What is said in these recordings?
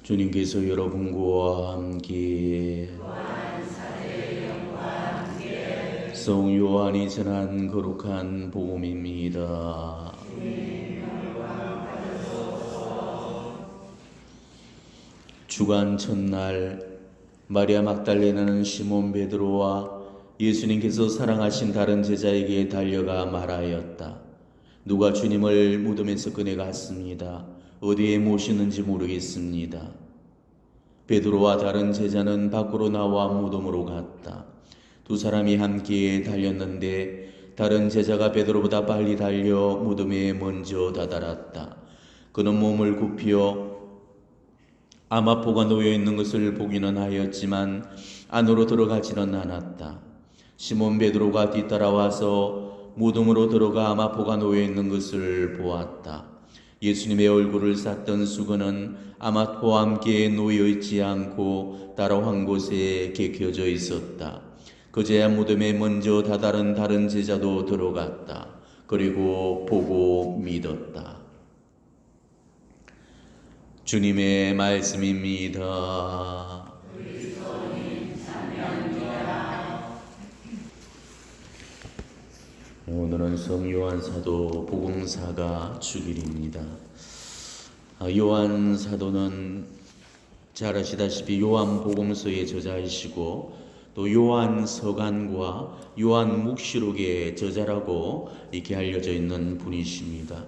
주님께서 여러분과 함께 성 요한이 전한 거룩한 복음입니다. 주간 첫날 마리아 막달레나는 시몬 베드로와 예수님께서 사랑하신 다른 제자에게 달려가 말하였다. 누가 주님을 무덤에서 꺼내갔습니다. 어디에 모시는지 모르겠습니다. 베드로와 다른 제자는 밖으로 나와 무덤으로 갔다. 두 사람이 함께 달렸는데 다른 제자가 베드로보다 빨리 달려 무덤에 먼저 다다랐다. 그는 몸을 굽혀 아마포가 놓여 있는 것을 보기는 하였지만 안으로 들어가지는 않았다. 시몬 베드로가 뒤따라와서 무덤으로 들어가 아마포가 놓여 있는 것을 보았다. 예수님의 얼굴을 쌌던 수건은 아마포와 함께 놓여 있지 않고 따로 한 곳에 개켜져 있었다. 그제야 무덤에 먼저 다다른 다른 제자도 들어갔다. 그리고 보고 믿었다. 주님의 말씀입니다. 오늘은 성 요한 사도 복음사가 주일입니다. 요한 사도는 잘 아시다시피 요한 복음서의 저자이시고 또 요한 서간과 요한 묵시록의 저자라고 이렇게 알려져 있는 분이십니다.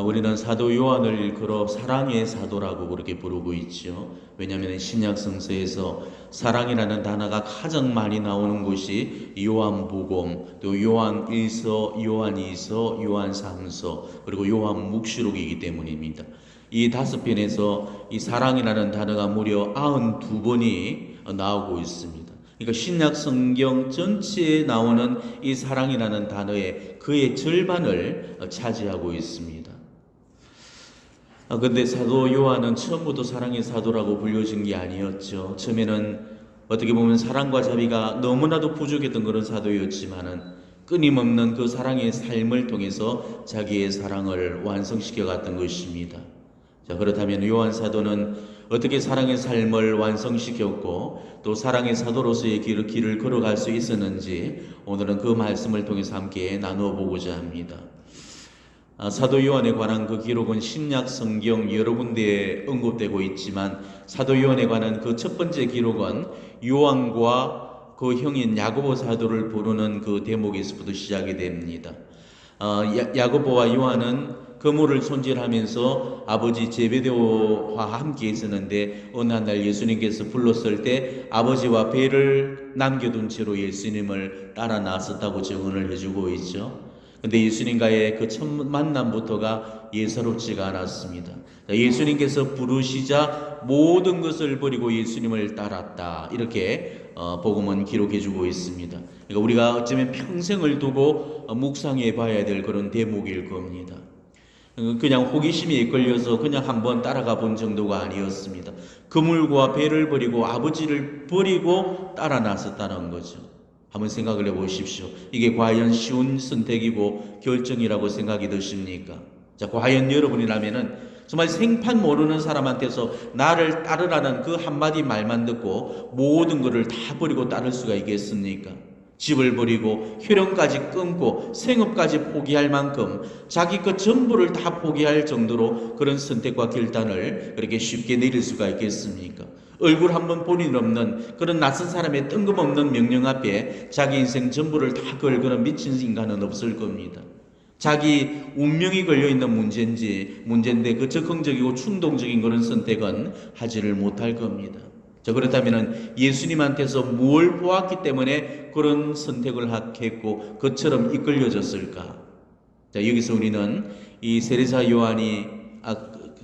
우리는 사도 요한을 일컬어 사랑의 사도라고 그렇게 부르고 있죠. 왜냐하면 신약 성서에서 사랑이라는 단어가 가장 많이 나오는 곳이 요한복음, 또 요한 1서, 요한 2서, 요한 3서, 그리고 요한 묵시록이기 때문입니다. 이 5편에서 이 사랑이라는 단어가 무려 92번이 나오고 있습니다. 그러니까 신약 성경 전체에 나오는 이 사랑이라는 단어의 그의 절반을 차지하고 있습니다. 근데 사도 요한은 처음부터 사랑의 사도라고 불려진 게 아니었죠. 처음에는 어떻게 보면 사랑과 자비가 너무나도 부족했던 그런 사도였지만은 끊임없는 그 사랑의 삶을 통해서 자기의 사랑을 완성시켜 갔던 것입니다. 자, 그렇다면 요한 사도는 어떻게 사랑의 삶을 완성시켰고 또 사랑의 사도로서의 길을 걸어갈 수 있었는지 오늘은 그 말씀을 통해서 함께 나누어 보고자 합니다. 사도 요한에 관한 그 기록은 신약 성경 여러 군데에 언급되고 있지만 사도 요한에 관한 그 첫 번째 기록은 요한과 그 형인 야고보 사도를 부르는 그 대목에서부터 시작이 됩니다. 야고보와 요한은 그물을 손질하면서 아버지 제베데오와 함께 있었는데 어느 날 예수님께서 불렀을 때 아버지와 배를 남겨둔 채로 예수님을 따라 나섰다고 증언을 해주고 있죠. 근데 예수님과의 그 첫 만남부터가 예사롭지가 않았습니다. 예수님께서 부르시자 모든 것을 버리고 예수님을 따랐다. 이렇게 복음은 기록해주고 있습니다. 그러니까 우리가 어쩌면 평생을 두고 묵상해 봐야 될 그런 대목일 겁니다. 그냥 호기심에 이끌려서 그냥 한번 따라가 본 정도가 아니었습니다. 그물과 배를 버리고 아버지를 버리고 따라 나섰다는 거죠. 한번 생각을 해보십시오. 이게 과연 쉬운 선택이고 결정이라고 생각이 드십니까? 자, 과연 여러분이라면은 정말 생판 모르는 사람한테서 나를 따르라는 그 한마디 말만 듣고 모든 것을 다 버리고 따를 수가 있겠습니까? 집을 버리고 혈연까지 끊고 생업까지 포기할 만큼 자기 것 전부를 다 포기할 정도로 그런 선택과 결단을 그렇게 쉽게 내릴 수가 있겠습니까? 얼굴 한번 본 일 없는 그런 낯선 사람의 뜬금없는 명령 앞에 자기 인생 전부를 다 걸 그런 미친 인간은 없을 겁니다. 자기 운명이 걸려있는 문제인데 그 적극적이고 충동적인 그런 선택은 하지를 못할 겁니다. 자, 그렇다면 예수님한테서 뭘 보았기 때문에 그런 선택을 했고 그처럼 이끌려졌을까? 자, 여기서 우리는 이 세례사 요한이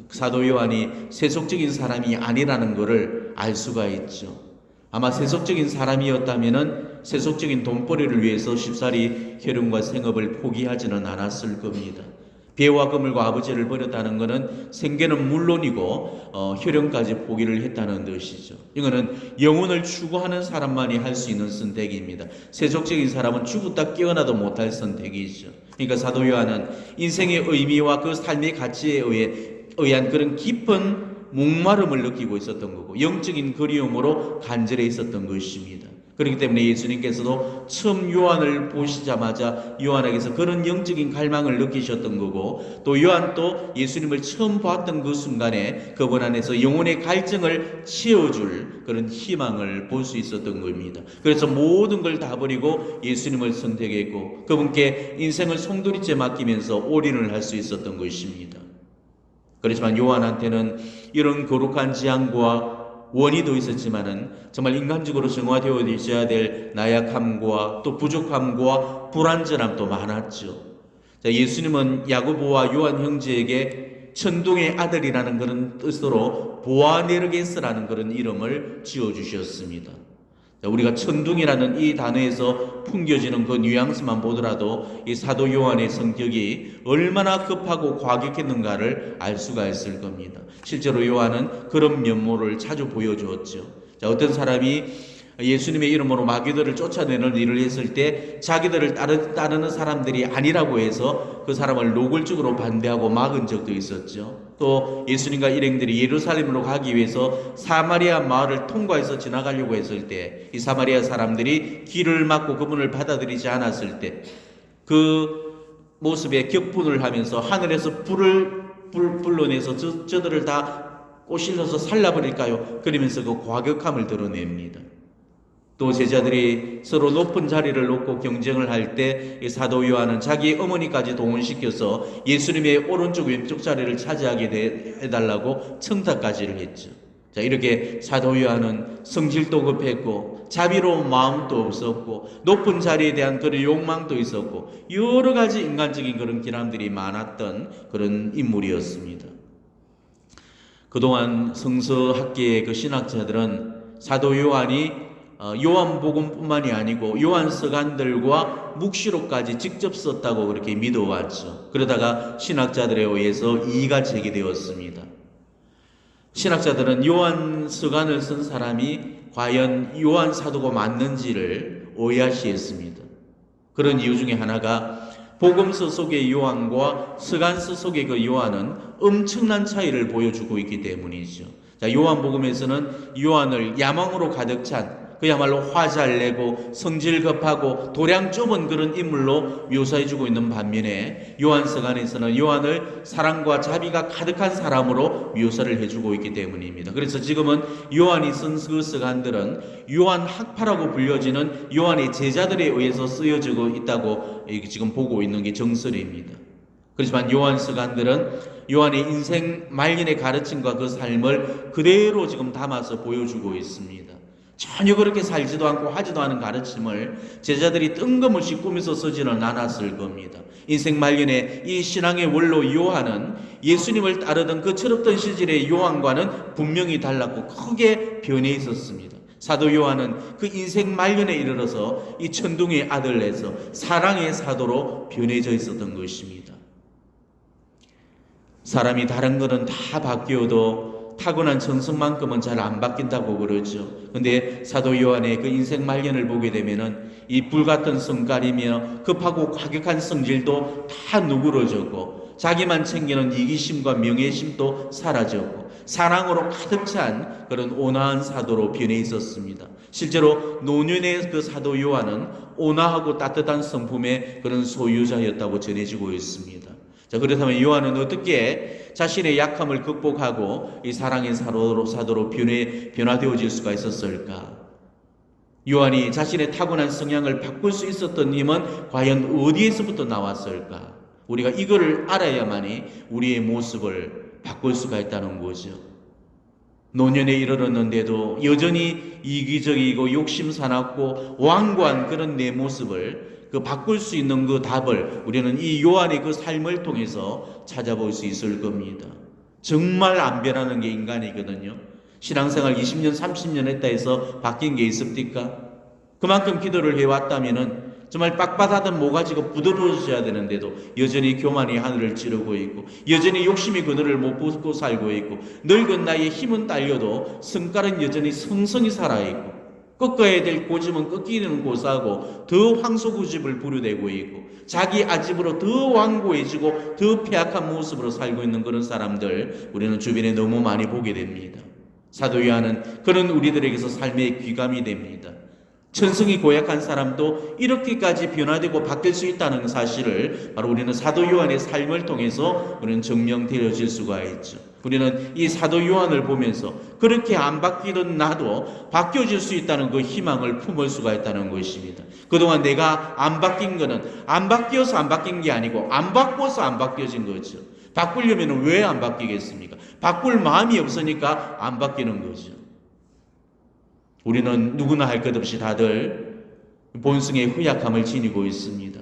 사도 요한이 세속적인 사람이 아니라는 것을 알 수가 있죠. 아마 세속적인 사람이었다면은 세속적인 돈벌이를 위해서 쉽사리 혈연과 생업을 포기하지는 않았을 겁니다. 배와 그물과 아버지를 버렸다는 것은 생계는 물론이고 혈연까지 포기를 했다는 뜻이죠. 이거는 영혼을 추구하는 사람만이 할 수 있는 선택입니다. 세속적인 사람은 죽었다 깨어나도 못할 선택이죠. 그러니까 사도 요한은 인생의 의미와 그 삶의 가치에 의한 그런 깊은 목마름을 느끼고 있었던 거고 영적인 그리움으로 간절해 있었던 것입니다. 그렇기 때문에 예수님께서도 처음 요한을 보시자마자 요한에게서 그런 영적인 갈망을 느끼셨던 거고, 또 요한도 예수님을 처음 보았던 그 순간에 그분 안에서 영혼의 갈증을 채워줄 그런 희망을 볼 수 있었던 겁니다. 그래서 모든 걸 다 버리고 예수님을 선택했고 그분께 인생을 송두리째 맡기면서 올인을 할 수 있었던 것입니다. 그렇지만 요한한테는 이런 거룩한 지향과 원의도 있었지만은 정말 인간적으로 정화되어 있어야 될 나약함과 또 부족함과 불완전함도 많았죠. 자, 예수님은 야고보와 요한 형제에게 천둥의 아들이라는 그런 뜻으로 보아네르게스라는 그런 이름을 지어주셨습니다. 자, 우리가 천둥이라는 이 단어에서 풍겨지는 그 뉘앙스만 보더라도 이 사도 요한의 성격이 얼마나 급하고 과격했는가를 알 수가 있을 겁니다. 실제로 요한은 그런 면모를 자주 보여주었죠. 자, 어떤 사람이 예수님의 이름으로 마귀들을 쫓아내는 일을 했을 때 자기들을 따르는 사람들이 아니라고 해서 그 사람을 노골적으로 반대하고 막은 적도 있었죠. 또 예수님과 일행들이 예루살렘으로 가기 위해서 사마리아 마을을 통과해서 지나가려고 했을 때 이 사마리아 사람들이 길을 막고 그분을 받아들이지 않았을 때 그 모습에 격분을 하면서 하늘에서 불을 불러내서 저들을 다 꼬실러서 살라버릴까요? 그러면서 그 과격함을 드러냅니다. 또 제자들이 서로 높은 자리를 놓고 경쟁을 할 때 사도 요한은 자기 어머니까지 동원시켜서 예수님의 오른쪽 왼쪽 자리를 차지하게 해달라고 청탁까지를 했죠. 자, 이렇게 사도 요한은 성질도 급했고 자비로운 마음도 없었고 높은 자리에 대한 그런 욕망도 있었고 여러 가지 인간적인 그런 기남들이 많았던 그런 인물이었습니다. 그동안 성서학계의 그 신학자들은 사도 요한이 요한복음뿐만이 아니고 요한서간들과 묵시록까지 직접 썼다고 그렇게 믿어왔죠. 그러다가 신학자들에 의해서 이의가 제기되었습니다. 신학자들은 요한서간을 쓴 사람이 과연 요한 사도가 맞는지를 오해하시했습니다. 그런 이유 중에 하나가 복음서 속의 요한과 서간서 속의 그 요한은 엄청난 차이를 보여주고 있기 때문이죠. 자, 요한복음에서는 요한을 야망으로 가득 찬 그야말로 화 잘 내고 성질 급하고 도량 좁은 그런 인물로 묘사해주고 있는 반면에 요한서간에서는 요한을 사랑과 자비가 가득한 사람으로 묘사를 해주고 있기 때문입니다. 그래서 지금은 요한이 쓴 그 서간들은 요한 학파라고 불려지는 요한의 제자들에 의해서 쓰여지고 있다고 지금 보고 있는 게 정설입니다. 그렇지만 요한 서간들은 요한의 인생 말년의 가르침과 그 삶을 그대로 지금 담아서 보여주고 있습니다. 전혀 그렇게 살지도 않고 하지도 않은 가르침을 제자들이 뜬금없이 꾸며서 쓰지는 않았을 겁니다. 인생 말년에 이 신앙의 원로 요한은 예수님을 따르던 그 철없던 시절의 요한과는 분명히 달랐고 크게 변해 있었습니다. 사도 요한은 그 인생 말년에 이르러서 이 천둥의 아들에서 사랑의 사도로 변해져 있었던 것입니다. 사람이 다른 거는 다 바뀌어도 타고난 정성만큼은 잘 안 바뀐다고 그러죠. 근데 사도 요한의 그 인생 말년을 보게 되면은 이 불같은 성깔이며 급하고 과격한 성질도 다 누그러졌고 자기만 챙기는 이기심과 명예심도 사라졌고 사랑으로 가득 찬 그런 온화한 사도로 변해 있었습니다. 실제로 노년의 그 사도 요한은 온화하고 따뜻한 성품의 그런 소유자였다고 전해지고 있습니다. 자, 그렇다면 요한은 어떻게 자신의 약함을 극복하고 이 사랑의 사도로 변화되어질 수가 있었을까? 요한이 자신의 타고난 성향을 바꿀 수 있었던 힘은 과연 어디에서부터 나왔을까? 우리가 이거를 알아야만이 우리의 모습을 바꿀 수가 있다는 거죠. 노년에 이르렀는데도 여전히 이기적이고 욕심사납고 완고한 그런 내 모습을 바꿀 수 있는 그 답을 우리는 이 요한의 그 삶을 통해서 찾아볼 수 있을 겁니다. 정말 안 변하는 게 인간이거든요. 신앙생활 20년, 30년 했다 해서 바뀐 게 있습니까? 그만큼 기도를 해왔다면은 정말 빳빳하던 모가지가 부드러워져야 되는데도 여전히 교만이 하늘을 찌르고 있고 여전히 욕심이 그늘을 못 벗고 살고 있고 늙은 나이에 힘은 딸려도 성깔은 여전히 성성히 살아있고 꺾어야 될 고집은 꺾이는 고사하고 더 황소고집을 부려대고 있고 자기 아집으로 더 완고해지고 더 폐악한 모습으로 살고 있는 그런 사람들 우리는 주변에 너무 많이 보게 됩니다. 사도 요한은 그런 우리들에게서 삶의 귀감이 됩니다. 천성이 고약한 사람도 이렇게까지 변화되고 바뀔 수 있다는 사실을 바로 우리는 사도 요한의 삶을 통해서 우리는 증명되어질 수가 있죠. 우리는 이 사도 요한을 보면서 그렇게 안 바뀌던 나도 바뀌어질 수 있다는 그 희망을 품을 수가 있다는 것입니다. 그동안 내가 안 바뀐 거는 안 바뀌어서 안 바뀐 게 아니고 안 바꿔서 안 바뀌어진 거죠. 바꾸려면 왜 안 바뀌겠습니까? 바꿀 마음이 없으니까 안 바뀌는 거죠. 우리는 누구나 할 것 없이 다들 본성의 후약함을 지니고 있습니다.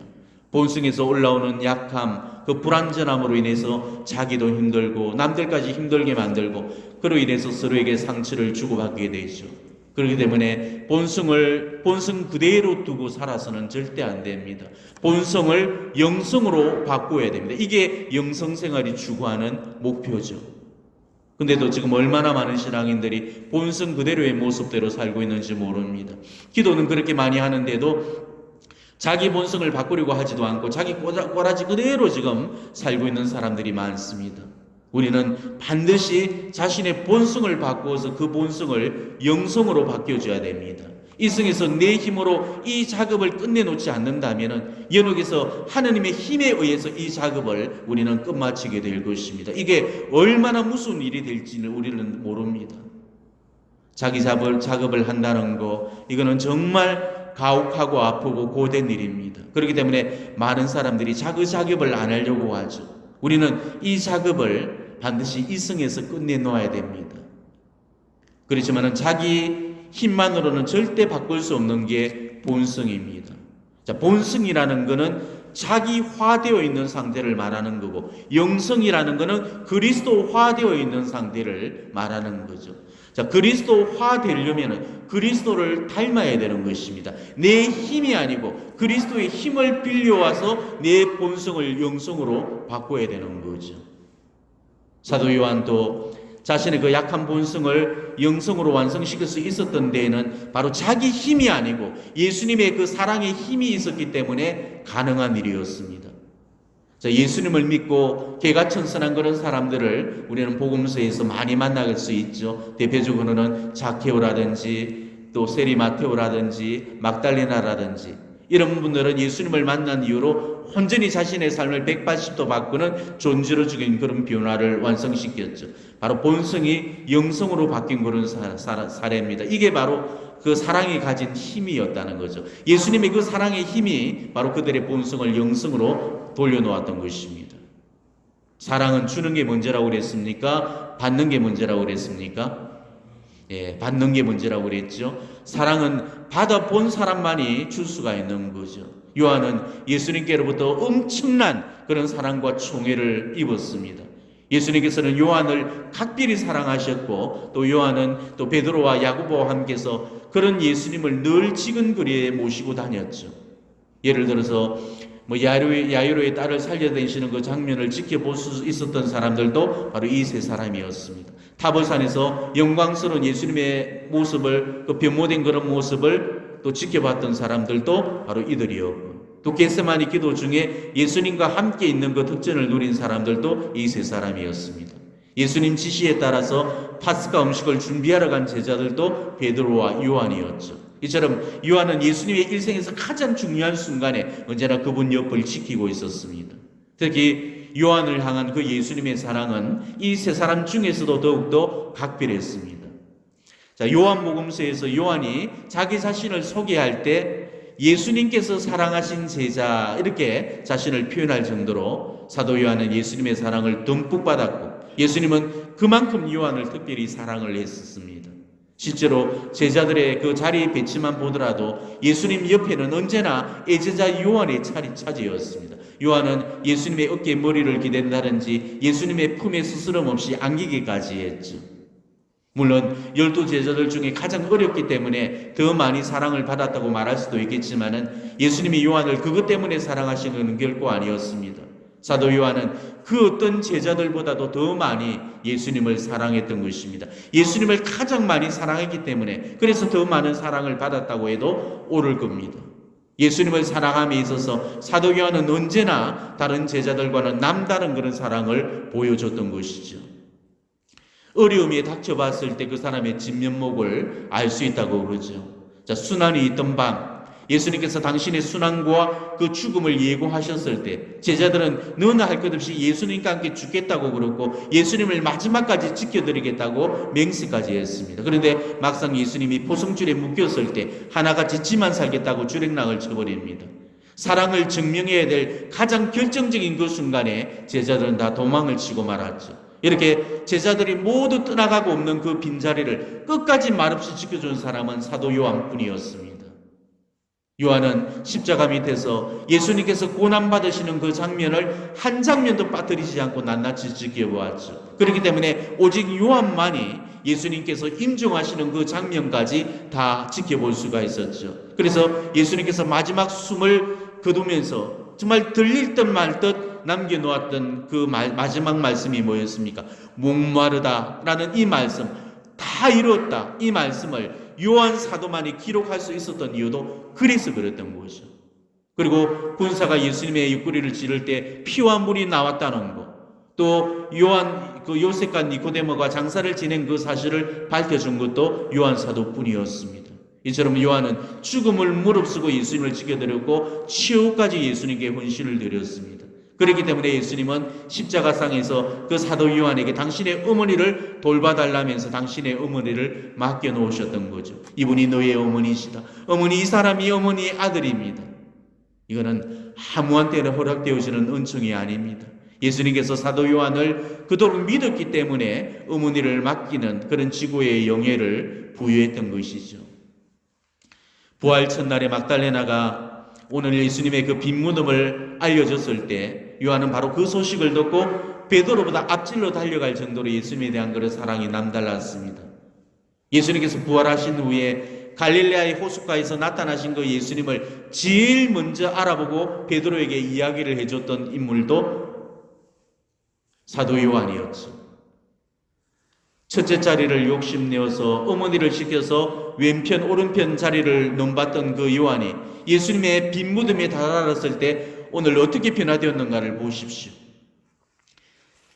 본성에서 올라오는 약함, 그 불완전함으로 인해서 자기도 힘들고 남들까지 힘들게 만들고 그로 인해서 서로에게 상처를 주고받게 되죠. 그렇기 때문에 본성 그대로 두고 살아서는 절대 안 됩니다. 본성을 영성으로 바꾸어야 됩니다. 이게 영성생활이 추구하는 목표죠. 근데도 지금 얼마나 많은 신앙인들이 본성 그대로의 모습대로 살고 있는지 모릅니다. 기도는 그렇게 많이 하는데도 자기 본성을 바꾸려고 하지도 않고 자기 꼬라지 그대로 지금 살고 있는 사람들이 많습니다. 우리는 반드시 자신의 본성을 바꾸어서 그 본성을 영성으로 바뀌어줘야 됩니다. 이 성에서 내 힘으로 이 작업을 끝내놓지 않는다면 연옥에서 하나님의 힘에 의해서 이 작업을 우리는 끝마치게 될 것입니다. 이게 얼마나 무서운 일이 될지는 우리는 모릅니다. 자기 작업을 한다는 거 이거는 정말 가혹하고 아프고 고된 일입니다. 그렇기 때문에 많은 사람들이 자기 작업을 안 하려고 하죠. 우리는 이 작업을 반드시 이 성에서 끝내놓아야 됩니다. 그렇지만은 자기 힘만으로는 절대 바꿀 수 없는 게 본성입니다. 자, 본성이라는 것은 자기화되어 있는 상태를 말하는 거고 영성이라는 것은 그리스도화되어 있는 상태를 말하는 거죠. 자, 그리스도화 되려면 그리스도를 닮아야 되는 것입니다. 내 힘이 아니고 그리스도의 힘을 빌려와서 내 본성을 영성으로 바꿔야 되는 거죠. 사도 요한도 자신의 그 약한 본성을 영성으로 완성시킬 수 있었던 데에는 바로 자기 힘이 아니고 예수님의 그 사랑의 힘이 있었기 때문에 가능한 일이었습니다. 자, 예수님을 믿고 개가천선한 그런 사람들을 우리는 복음서에서 많이 만날 수 있죠. 대표적으로는 자케오라든지 또 세리마테오라든지 막달레나라든지 이런 분들은 예수님을 만난 이후로 온전히 자신의 삶을 180도 바꾸는 존재로 죽인 그런 변화를 완성시켰죠. 바로 본성이 영성으로 바뀐 그런 사례입니다. 이게 바로 그 사랑이 가진 힘이었다는 거죠. 예수님의 그 사랑의 힘이 바로 그들의 본성을 영성으로 돌려놓았던 것입니다. 사랑은 주는 게 문제라고 그랬습니까? 받는 게 문제라고 그랬습니까? 예, 받는 게 문제라고 그랬죠. 사랑은 받아본 사람만이 줄 수가 있는 거죠. 요한은 예수님께로부터 엄청난 그런 사랑과 총애를 입었습니다. 예수님께서는 요한을 각별히 사랑하셨고 또 요한은 또 베드로와 야고보와 함께서 그런 예수님을 늘 지근거리에 모시고 다녔죠. 예를 들어서 야이로의 딸을 살려내시는 그 장면을 지켜볼 수 있었던 사람들도 바로 이 세 사람이었습니다. 타bor산에서 영광스러운 예수님의 모습을 그 변모된 그런 모습을 또 지켜봤던 사람들도 바로 이들이었고 또 겟세마니 기도 중에 예수님과 함께 있는 그 특전을 누린 사람들도 이 세 사람이었습니다. 예수님 지시에 따라서 파스카 음식을 준비하러 간 제자들도 베드로와 요한이었죠. 이처럼 요한은 예수님의 일생에서 가장 중요한 순간에 언제나 그분 옆을 지키고 있었습니다. 특히 요한을 향한 그 예수님의 사랑은 이 세 사람 중에서도 더욱더 각별했습니다. 자, 요한복음서에서 요한이 자기 자신을 소개할 때 예수님께서 사랑하신 제자 이렇게 자신을 표현할 정도로 사도 요한은 예수님의 사랑을 듬뿍 받았고 예수님은 그만큼 요한을 특별히 사랑을 했었습니다. 실제로 제자들의 그 자리 배치만 보더라도 예수님 옆에는 언제나 애제자 요한의 차지였습니다. 요한은 예수님의 어깨에 머리를 기댄다든지 예수님의 품에 스스럼 없이 안기기까지 했죠. 물론 12제자들 중에 가장 어렸기 때문에 더 많이 사랑을 받았다고 말할 수도 있겠지만은 예수님이 요한을 그것 때문에 사랑하시는 건 결코 아니었습니다. 사도 요한은 그 어떤 제자들보다도 더 많이 예수님을 사랑했던 것입니다. 예수님을 가장 많이 사랑했기 때문에 그래서 더 많은 사랑을 받았다고 해도 옳을 겁니다. 예수님을 사랑함에 있어서 사도 요한은 언제나 다른 제자들과는 남다른 그런 사랑을 보여줬던 것이죠. 어려움에 닥쳐봤을 때 그 사람의 진면목을 알 수 있다고 그러죠. 자, 순환이 있던 밤 예수님께서 당신의 순환과 그 죽음을 예고하셨을 때 제자들은 너나 할 것 없이 예수님과 함께 죽겠다고 그러고 예수님을 마지막까지 지켜드리겠다고 맹세까지 했습니다. 그런데 막상 예수님이 포승줄에 묶였을 때 하나같이 지만 살겠다고 주랭랑을 쳐버립니다. 사랑을 증명해야 될 가장 결정적인 그 순간에 제자들은 다 도망을 치고 말았죠. 이렇게 제자들이 모두 떠나가고 없는 그 빈자리를 끝까지 말없이 지켜준 사람은 사도 요한뿐이었습니다. 요한은 십자가 밑에서 예수님께서 고난받으시는 그 장면을 한 장면도 빠뜨리지 않고 낱낱이 지켜보았죠. 그렇기 때문에 오직 요한만이 예수님께서 임종하시는 그 장면까지 다 지켜볼 수가 있었죠. 그래서 예수님께서 마지막 숨을 거두면서 정말 들릴 듯 말 듯 남겨놓았던 그 마지막 말씀이 뭐였습니까? 목마르다라는 이 말씀, 다 이루었다 이 말씀을 요한 사도만이 기록할 수 있었던 이유도 그래서 그랬던 거죠. 그리고 군사가 예수님의 옆구리를 찌를 때 피와 물이 나왔다는 것, 또 요한 그 요셉과 니고데모가 장사를 지낸 그 사실을 밝혀준 것도 요한 사도뿐이었습니다. 이처럼 요한은 죽음을 무릅쓰고 예수님을 지켜드렸고 최후까지 예수님께 헌신을 드렸습니다. 그렇기 때문에 예수님은 십자가상에서 그 사도 요한에게 당신의 어머니를 돌봐달라면서 당신의 어머니를 맡겨놓으셨던 거죠. 이분이 너의 어머니시다. 어머니, 이 사람이 어머니의 아들입니다. 이거는 아무한테나 허락되어지는 은총이 아닙니다. 예수님께서 사도 요한을 그토록 믿었기 때문에 어머니를 맡기는 그런 지고의 영예를 부여했던 것이죠. 부활 첫날에 막달레나가 오늘 예수님의 그 빈 무덤을 알려줬을 때 요한은 바로 그 소식을 듣고 베드로보다 앞질러 달려갈 정도로 예수님에 대한 그런 사랑이 남달랐습니다. 예수님께서 부활하신 후에 갈릴레아의 호숫가에서 나타나신 그 예수님을 제일 먼저 알아보고 베드로에게 이야기를 해줬던 인물도 사도 요한이었죠. 첫째 자리를 욕심내어서 어머니를 시켜서 왼편 오른편 자리를 넘봤던 그 요한이 예수님의 빈 무덤에 다다랐을 때 오늘 어떻게 변화되었는가를 보십시오.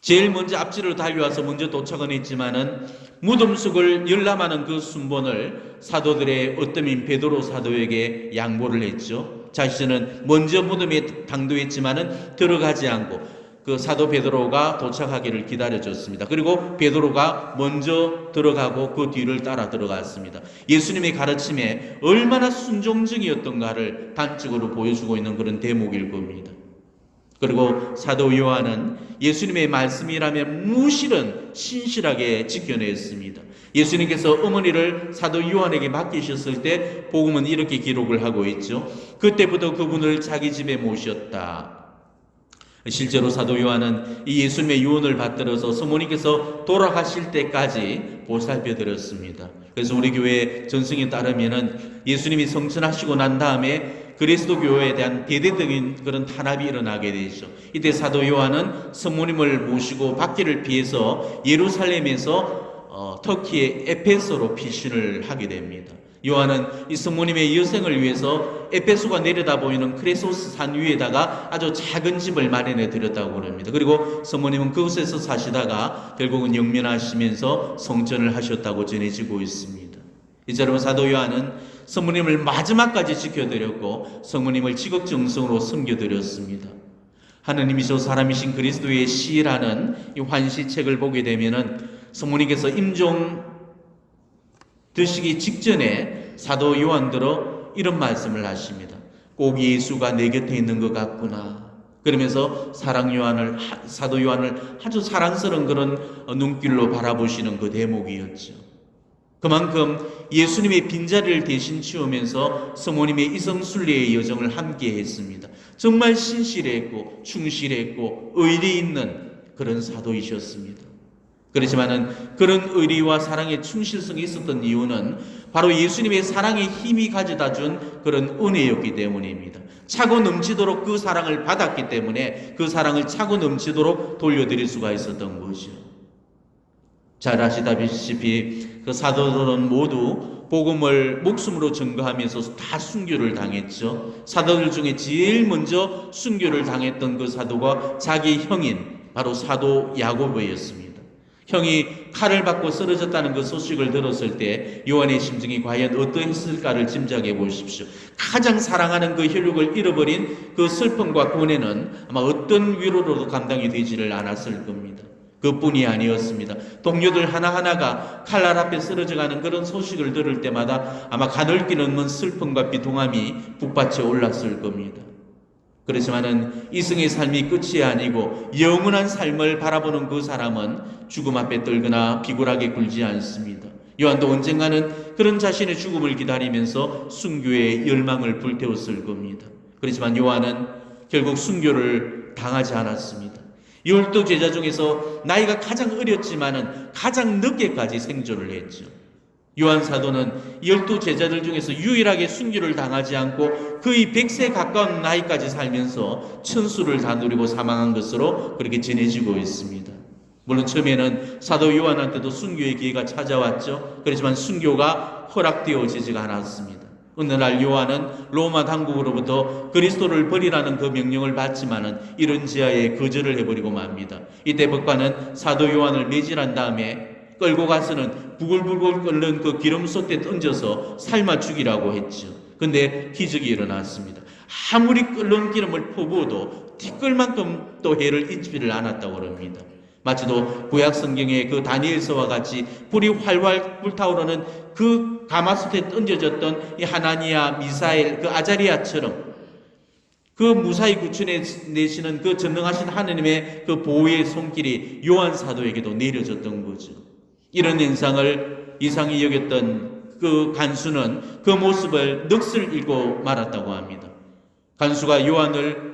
제일 먼저 앞뒤로 달려와서 먼저 도착은 했지만은 무덤 속을 열람하는 그 순번을 사도들의 어뜸인 베드로 사도에게 양보를 했죠. 자신은 먼저 무덤에 당도했지만은 들어가지 않고 그 사도 베드로가 도착하기를 기다려줬습니다. 그리고 베드로가 먼저 들어가고 그 뒤를 따라 들어갔습니다. 예수님의 가르침에 얼마나 순종적이었던가를 단적으로 보여주고 있는 그런 대목일 겁니다. 그리고 사도 요한은 예수님의 말씀이라면 무실은 신실하게 지켜냈습니다. 예수님께서 어머니를 사도 요한에게 맡기셨을 때 복음은 이렇게 기록을 하고 있죠. 그때부터 그분을 자기 집에 모셨다. 실제로 사도 요한은 이 예수님의 유언을 받들어서 성모님께서 돌아가실 때까지 보살펴 드렸습니다. 그래서 우리 교회 전승에 따르면은 예수님이 성천하시고 난 다음에 그리스도 교회에 대한 대대적인 그런 탄압이 일어나게 되죠. 이때 사도 요한은 성모님을 모시고 받기를 피해서 예루살렘에서 터키의 에페소로 피신을 하게 됩니다. 요한은 이 성모님의 여생을 위해서 에페소가 내려다 보이는 크레소스 산 위에다가 아주 작은 집을 마련해 드렸다고 그럽니다. 그리고 성모님은 그곳에서 사시다가 결국은 영면하시면서 성전을 하셨다고 전해지고 있습니다. 이처럼 사도 요한은 성모님을 마지막까지 지켜드렸고 성모님을 지극정성으로 섬겨드렸습니다. 하느님이시오 사람이신 그리스도의 시라는 이 환시책을 보게 되면은 성모님께서 임종 드시기 직전에 사도 요한들어 이런 말씀을 하십니다. 꼭 예수가 내 곁에 있는 것 같구나. 그러면서 사도 요한을 아주 사랑스러운 그런 눈길로 바라보시는 그 대목이었죠. 그만큼 예수님의 빈자리를 대신 치우면서 성모님의 이성순례의 여정을 함께 했습니다. 정말 신실했고 충실했고 의리 있는 그런 사도이셨습니다. 그렇지만은 그런 의리와 사랑의 충실성이 있었던 이유는 바로 예수님의 사랑의 힘이 가져다 준 그런 은혜였기 때문입니다. 차고 넘치도록 그 사랑을 받았기 때문에 그 사랑을 차고 넘치도록 돌려드릴 수가 있었던 것이요. 잘 아시다시피 그 사도들은 모두 복음을 목숨으로 증거하면서 다 순교를 당했죠. 사도들 중에 제일 먼저 순교를 당했던 그 사도가 자기 형인 바로 사도 야고보였습니다. 형이 칼을 받고 쓰러졌다는 그 소식을 들었을 때 요한의 심정이 과연 어떠했을까를 짐작해 보십시오. 가장 사랑하는 그 혈육을 잃어버린 그 슬픔과 고뇌는 아마 어떤 위로로도 감당이 되지를 않았을 겁니다. 그뿐이 아니었습니다. 동료들 하나하나가 칼날 앞에 쓰러져가는 그런 소식을 들을 때마다 아마 가늘기 넘는 슬픔과 비통함이 북받쳐 올랐을 겁니다. 그렇지만은 이승의 삶이 끝이 아니고 영원한 삶을 바라보는 그 사람은 죽음 앞에 떨거나 비굴하게 굴지 않습니다. 요한도 언젠가는 그런 자신의 죽음을 기다리면서 순교의 열망을 불태웠을 겁니다. 그렇지만 요한은 결국 순교를 당하지 않았습니다. 12 제자 중에서 나이가 가장 어렸지만은 가장 늦게까지 생존을 했죠. 요한 사도는 12 제자들 중에서 유일하게 순교를 당하지 않고 거의 100세 가까운 나이까지 살면서 천수를 다 누리고 사망한 것으로 그렇게 전해지고 있습니다. 물론 처음에는 사도 요한한테도 순교의 기회가 찾아왔죠. 그렇지만 순교가 허락되어지지가 않았습니다. 어느 날 요한은 로마 당국으로부터 그리스도를 버리라는 그 명령을 받지만은 이런 지하에 거절을 해버리고 맙니다. 이때 법관은 사도 요한을 매질한 다음에 끌고 가서는 부글부글 끓는 그 기름 솥에 던져서 삶아 죽이라고 했죠. 근데 기적이 일어났습니다. 아무리 끓는 기름을 퍼부어도 티끌만큼 또 해를 입지를 않았다고 합니다. 마치도 구약 성경의 그 다니엘서와 같이 불이 활활 불타오르는 그 가마솥에 던져졌던 이 하나니아, 미사엘, 그 아자리아처럼 그 무사히 구출해 내시는 그 전능하신 하느님의 그 보호의 손길이 요한 사도에게도 내려졌던 거죠. 이런 현상을 이상히 여겼던 그 간수는 그 모습을 넋을 잃고 말았다고 합니다. 간수가 요한을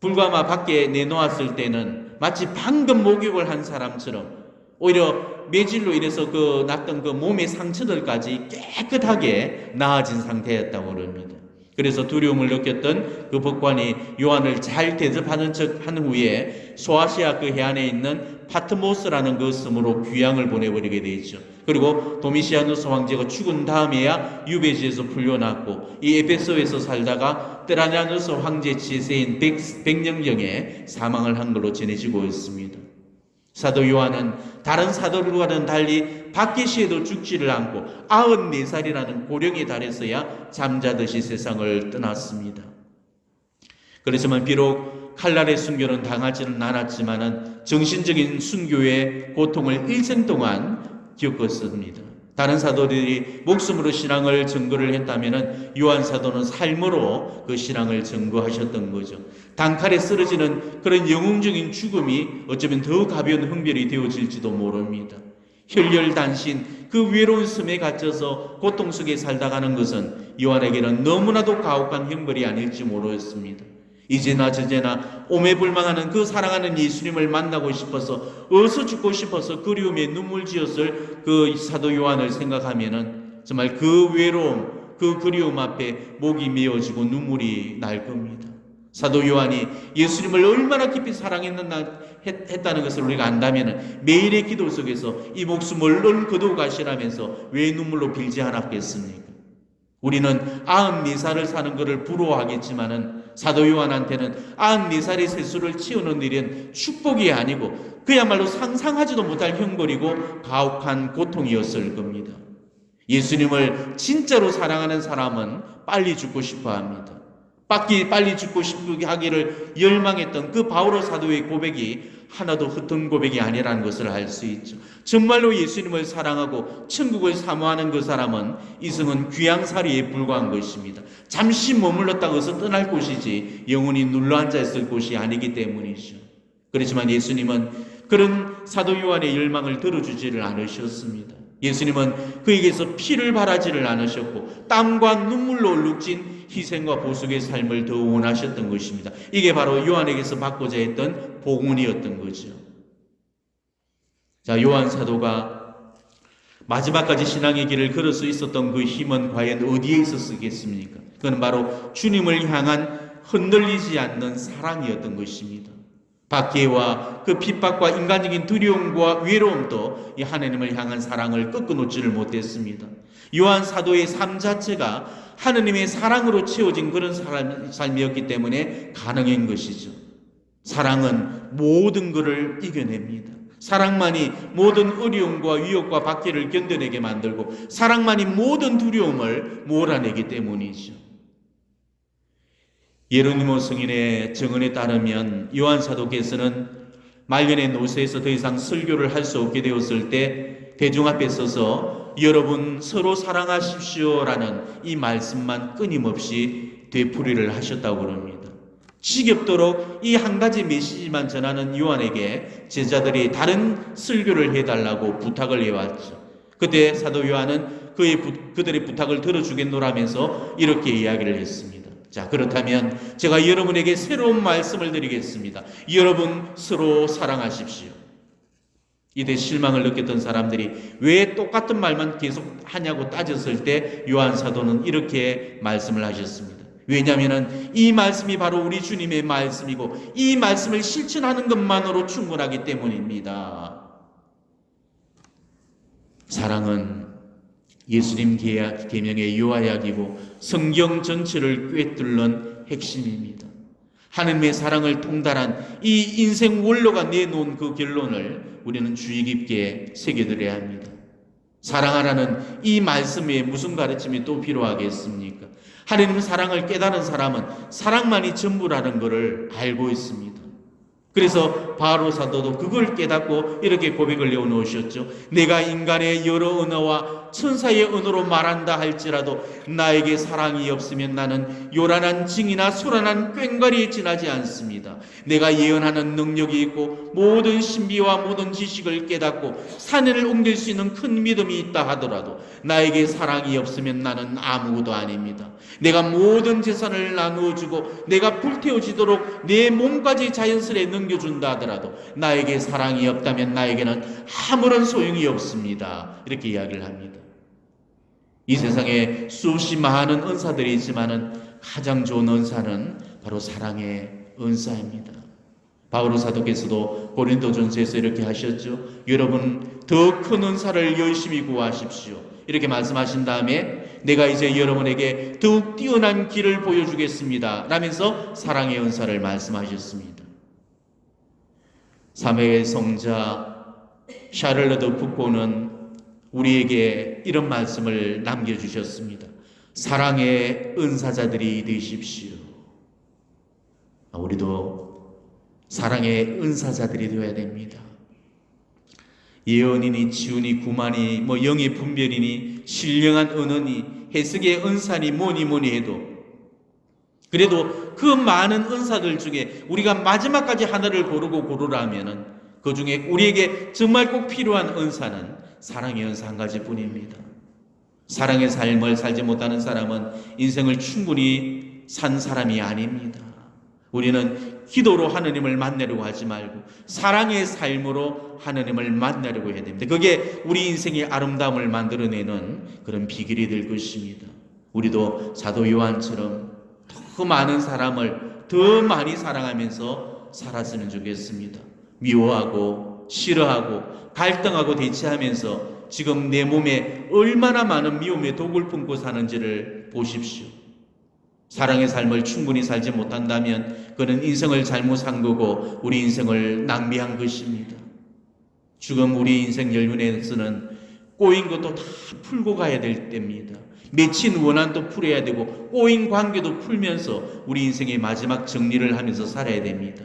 불가마 밖에 내놓았을 때는 마치 방금 목욕을 한 사람처럼 오히려 매질로 인해서 그 났던 그 몸의 상처들까지 깨끗하게 나아진 상태였다고 합니다. 그래서 두려움을 느꼈던 그 법관이 요한을 잘 대접하는 척 한 후에 소아시아 그 해안에 있는 파트모스라는 그 섬으로 귀양을 보내버리게 되죠. 그리고 도미시아누스 황제가 죽은 다음에야 유배지에서 풀려났고 이 에베소에서 살다가 트라냐누스 황제 치세인 100년경에 사망을 한 걸로 전해지고 있습니다. 사도 요한은 다른 사도들과는 달리 밖의 시에도 죽지를 않고 94살이라는 고령에 달해서야 잠자듯이 세상을 떠났습니다. 그렇지만 비록 칼날의 순교는 당하지는 않았지만은 정신적인 순교의 고통을 일생 동안 겪었습니다. 다른 사도들이 목숨으로 신앙을 증거를 했다면은 요한 사도는 삶으로 그 신앙을 증거하셨던 거죠. 단칼에 쓰러지는 그런 영웅적인 죽음이 어쩌면 더 가벼운 흥별이 되어질지도 모릅니다. 혈혈단신 그 외로운 섬에 갇혀서 고통 속에 살다 가는 것은 요한에게는 너무나도 가혹한 형벌이 아닐지 모르겠습니다. 이제나 저제나 오매불망하는 그 사랑하는 예수님을 만나고 싶어서 어서 죽고 싶어서 그리움에 눈물 지었을 그 사도 요한을 생각하면은 정말 그 외로움, 그 그리움 앞에 목이 메어지고 눈물이 날 겁니다. 사도 요한이 예수님을 얼마나 깊이 사랑했다는 것을 우리가 안다면 매일의 기도 속에서 이 목숨을 얼른 거두어 가시라면서 왜 눈물로 빌지 않았겠습니까? 우리는 94살을 사는 것을 부러워하겠지만은 사도 요한한테는 94살의 세수를 치우는 일은 축복이 아니고 그야말로 상상하지도 못할 형벌이고 가혹한 고통이었을 겁니다. 예수님을 진짜로 사랑하는 사람은 빨리 죽고 싶어 합니다. 빨리 죽고 싶게 하기를 열망했던 그 바오로 사도의 고백이 하나도 흩은 고백이 아니라는 것을 알 수 있죠. 정말로 예수님을 사랑하고 천국을 사모하는 그 사람은 이승은 귀양살이에 불과한 것입니다. 잠시 머물렀다고 해서 떠날 곳이지 영원히 눌러앉아 있을 곳이 아니기 때문이죠. 그렇지만 예수님은 그런 사도 요한의 열망을 들어주지를 않으셨습니다. 예수님은 그에게서 피를 바라지를 않으셨고 땀과 눈물로 얼룩진 희생과 보석의 삶을 더 원하셨던 것입니다. 이게 바로 요한에게서 받고자 했던 복음이었던 거죠. 자, 요한 사도가 마지막까지 신앙의 길을 걸을 수 있었던 그 힘은 과연 어디에 있었겠습니까? 그건 바로 주님을 향한 흔들리지 않는 사랑이었던 것입니다. 박해와 그 핍박과 인간적인 두려움과 외로움도 이 하나님을 향한 사랑을 꺾어놓지를 못했습니다. 요한 사도의 삶 자체가 하나님의 사랑으로 채워진 그런 삶이었기 때문에 가능한 것이죠. 사랑은 모든 것을 이겨냅니다. 사랑만이 모든 어려움과 위협과 박해를 견뎌내게 만들고 사랑만이 모든 두려움을 몰아내기 때문이죠. 예로니모 성인의 증언에 따르면 요한 사도께서는 말년의 노쇠에서 더 이상 설교를 할 수 없게 되었을 때 대중 앞에 서서 여러분 서로 사랑하십시오라는 이 말씀만 끊임없이 되풀이를 하셨다고 그럽니다. 지겹도록 이 한 가지 메시지만 전하는 요한에게 제자들이 다른 설교를 해달라고 부탁을 해왔죠. 그때 사도 요한은 그들의 부탁을 들어주겠노라면서 이렇게 이야기를 했습니다. 자, 그렇다면 제가 여러분에게 새로운 말씀을 드리겠습니다. 여러분 서로 사랑하십시오. 이때 실망을 느꼈던 사람들이 왜 똑같은 말만 계속 하냐고 따졌을 때 요한 사도는 이렇게 말씀을 하셨습니다. 왜냐하면 이 말씀이 바로 우리 주님의 말씀이고 이 말씀을 실천하는 것만으로 충분하기 때문입니다. 사랑은 예수님 계명의 요하약이고 성경 전체를 꿰뚫는 핵심입니다. 하나님의 사랑을 통달한 이 인생 원로가 내놓은 그 결론을 우리는 주의 깊게 새겨들어야 합니다. 사랑하라는 이 말씀에 무슨 가르침이 또 필요하겠습니까? 하나님 사랑을 깨달은 사람은 사랑만이 전부라는 것을 알고 있습니다. 그래서 바로 사도도 그걸 깨닫고 이렇게 고백을 내어놓으셨죠. 내가 인간의 여러 언어와 천사의 언어로 말한다 할지라도 나에게 사랑이 없으면 나는 요란한 징이나 소란한 꽹과리에 지나지 않습니다. 내가 예언하는 능력이 있고 모든 신비와 모든 지식을 깨닫고 산을 옮길 수 있는 큰 믿음이 있다 하더라도 나에게 사랑이 없으면 나는 아무것도 아닙니다. 내가 모든 재산을 나누어주고 내가 불태워지도록 내 몸까지 자연스레 넘겨준다 하더라도 나에게 사랑이 없다면 나에게는 아무런 소용이 없습니다. 이렇게 이야기를 합니다. 이 세상에 수없이 많은 은사들이 있지만은 가장 좋은 은사는 바로 사랑의 은사입니다. 바오로 사도께서도 고린도전서에서 이렇게 하셨죠. 여러분 더 큰 은사를 열심히 구하십시오. 이렇게 말씀하신 다음에 내가 이제 여러분에게 더욱 뛰어난 길을 보여주겠습니다 라면서 사랑의 은사를 말씀하셨습니다. 삼회의 성자 샤를르드 푸코는 우리에게 이런 말씀을 남겨주셨습니다. 사랑의 은사자들이 되십시오. 우리도 사랑의 은사자들이 되어야 됩니다. 예언이니 지훈이 구만이 영의 분별이니 신령한 언어니 해석의 은사니 뭐니 해도 그래도 그 많은 은사들 중에 우리가 마지막까지 하나를 고르라면은 그 중에 우리에게 정말 꼭 필요한 은사는 사랑의 은사 한 가지뿐입니다. 사랑의 삶을 살지 못하는 사람은 인생을 충분히 산 사람이 아닙니다. 우리는 기도로 하느님을 만나려고 하지 말고 사랑의 삶으로 하느님을 만나려고 해야 됩니다. 그게 우리 인생의 아름다움을 만들어내는 그런 비결이 될 것입니다. 우리도 사도 요한처럼 더 많은 사람을 더 많이 사랑하면서 살았으면 좋겠습니다. 미워하고 싫어하고 갈등하고 대치하면서 지금 내 몸에 얼마나 많은 미움의 독을 품고 사는지를 보십시오. 사랑의 삶을 충분히 살지 못한다면 그는 인생을 잘못 산 거고 우리 인생을 낭비한 것입니다. 지금 우리 인생 연륜에서는 꼬인 것도 다 풀고 가야 될 때입니다. 맺힌 원한도 풀어야 되고 꼬인 관계도 풀면서 우리 인생의 마지막 정리를 하면서 살아야 됩니다.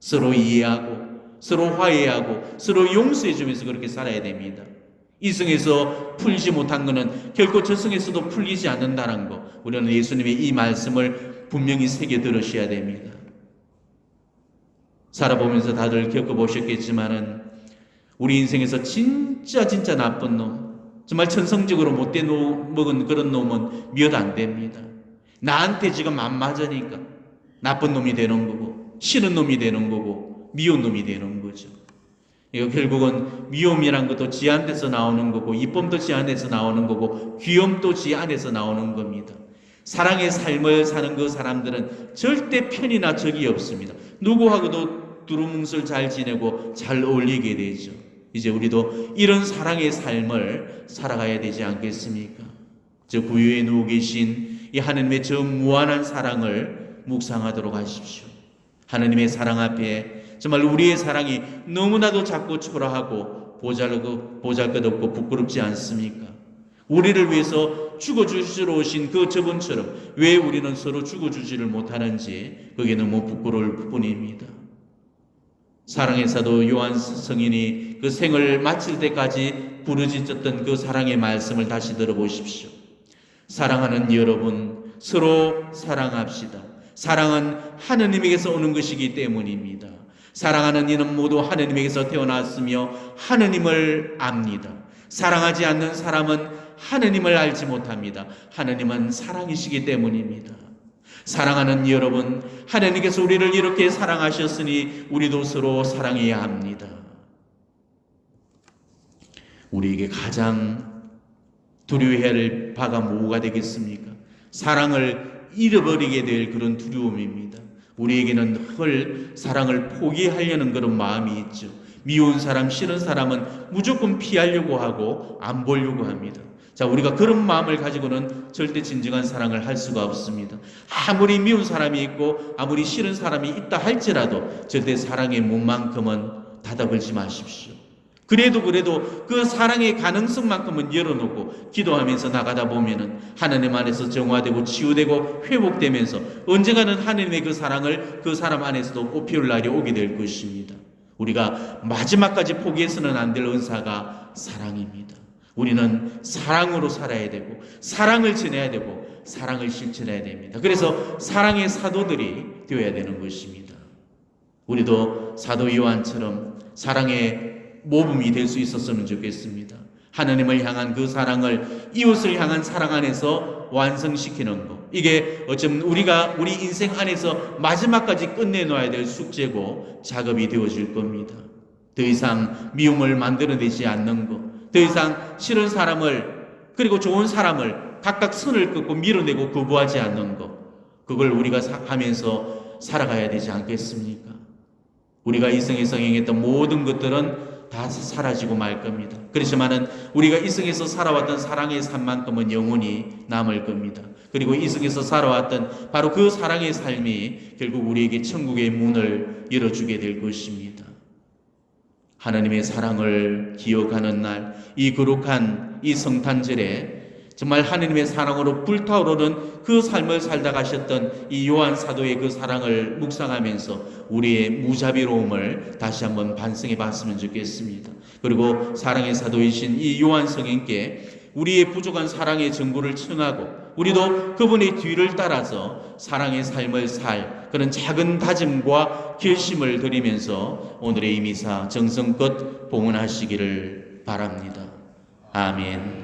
서로 이해하고 서로 화해하고 서로 용서해주면서 그렇게 살아야 됩니다. 이승에서 풀지 못한 것은 결코 저승에서도 풀리지 않는다는 것, 우리는 예수님의 이 말씀을 분명히 새겨 들으셔야 됩니다. 살아보면서 다들 겪어보셨겠지만은 우리 인생에서 진짜 나쁜 놈, 정말 천성적으로 못된 놈 먹은 그런 놈은 몇 안 됩니다. 나한테 지금 안 맞으니까 나쁜 놈이 되는 거고 싫은 놈이 되는 거고 미운 놈이 되는 거죠. 이거 결국은 미움이란 것도 지 안에서 나오는 거고, 이쁨도 지 안에서 나오는 거고, 귀염도 지 안에서 나오는 겁니다. 사랑의 삶을 사는 그 사람들은 절대 편이나 적이 없습니다. 누구하고도 두루뭉술 잘 지내고 잘 어울리게 되죠. 이제 우리도 이런 사랑의 삶을 살아가야 되지 않겠습니까? 저 구유에 누워 계신 이 하나님의 저 무한한 사랑을 묵상하도록 하십시오. 하나님의 사랑 앞에 정말 우리의 사랑이 너무나도 작고 초라하고 보잘것없고 부끄럽지 않습니까? 우리를 위해서 죽어주시러 오신 그 저분처럼 왜 우리는 서로 죽어주지를 못하는지 그게 너무 부끄러울 뿐입니다. 사랑의 사도 요한 성인이 그 생을 마칠 때까지 부르짖었던 그 사랑의 말씀을 다시 들어보십시오. 사랑하는 여러분, 서로 사랑합시다. 사랑은 하느님에게서 오는 것이기 때문입니다. 사랑하는 이는 모두 하느님에게서 태어났으며 하느님을 압니다. 사랑하지 않는 사람은 하느님을 알지 못합니다. 하느님은 사랑이시기 때문입니다. 사랑하는 여러분, 하느님께서 우리를 이렇게 사랑하셨으니 우리도 서로 사랑해야 합니다. 우리에게 가장 두려워해야 할 바가 뭐가 되겠습니까? 사랑을 잃어버리게 될 그런 두려움입니다. 우리에게는 사랑을 포기하려는 그런 마음이 있죠. 미운 사람, 싫은 사람은 무조건 피하려고 하고 안 보려고 합니다. 자, 우리가 그런 마음을 가지고는 절대 진정한 사랑을 할 수가 없습니다. 아무리 미운 사람이 있고 아무리 싫은 사람이 있다 할지라도 절대 사랑의 문만큼은 닫아 걸지 마십시오. 그래도 그 사랑의 가능성만큼은 열어놓고 기도하면서 나가다 보면은 하나님 안에서 정화되고 치유되고 회복되면서 언젠가는 하나님의 그 사랑을 그 사람 안에서도 꽃피울 날이 오게 될 것입니다. 우리가 마지막까지 포기해서는 안 될 은사가 사랑입니다. 우리는 사랑으로 살아야 되고 사랑을 전해야 되고 사랑을 실천해야 됩니다. 그래서 사랑의 사도들이 되어야 되는 것입니다. 우리도 사도 요한처럼 사랑의 모범이 될 수 있었으면 좋겠습니다. 하나님을 향한 그 사랑을 이웃을 향한 사랑 안에서 완성시키는 것, 이게 어쩌면 우리가 우리 인생 안에서 마지막까지 끝내놓아야 될 숙제고 작업이 되어질 겁니다. 더 이상 미움을 만들어내지 않는 것, 더 이상 싫은 사람을 그리고 좋은 사람을 각각 선을 긋고 밀어내고 거부하지 않는 것, 그걸 우리가 하면서 살아가야 되지 않겠습니까? 우리가 이생에서 행했던 모든 것들은 다 사라지고 말 겁니다. 그렇지만은 우리가 이승에서 살아왔던 사랑의 삶만큼은 영원히 남을 겁니다. 그리고 이승에서 살아왔던 바로 그 사랑의 삶이 결국 우리에게 천국의 문을 열어주게 될 것입니다. 하나님의 사랑을 기억하는 날, 이 거룩한 이 성탄절에 정말 하나님의 사랑으로 불타오르는 그 삶을 살다 가셨던 이 요한 사도의 그 사랑을 묵상하면서 우리의 무자비로움을 다시 한번 반성해 봤으면 좋겠습니다. 그리고 사랑의 사도이신 이 요한 성인께 우리의 부족한 사랑의 전구를 청하고 우리도 그분의 뒤를 따라서 사랑의 삶을 살 그런 작은 다짐과 결심을 드리면서 오늘의 이 미사 정성껏 봉헌하시기를 바랍니다. 아멘.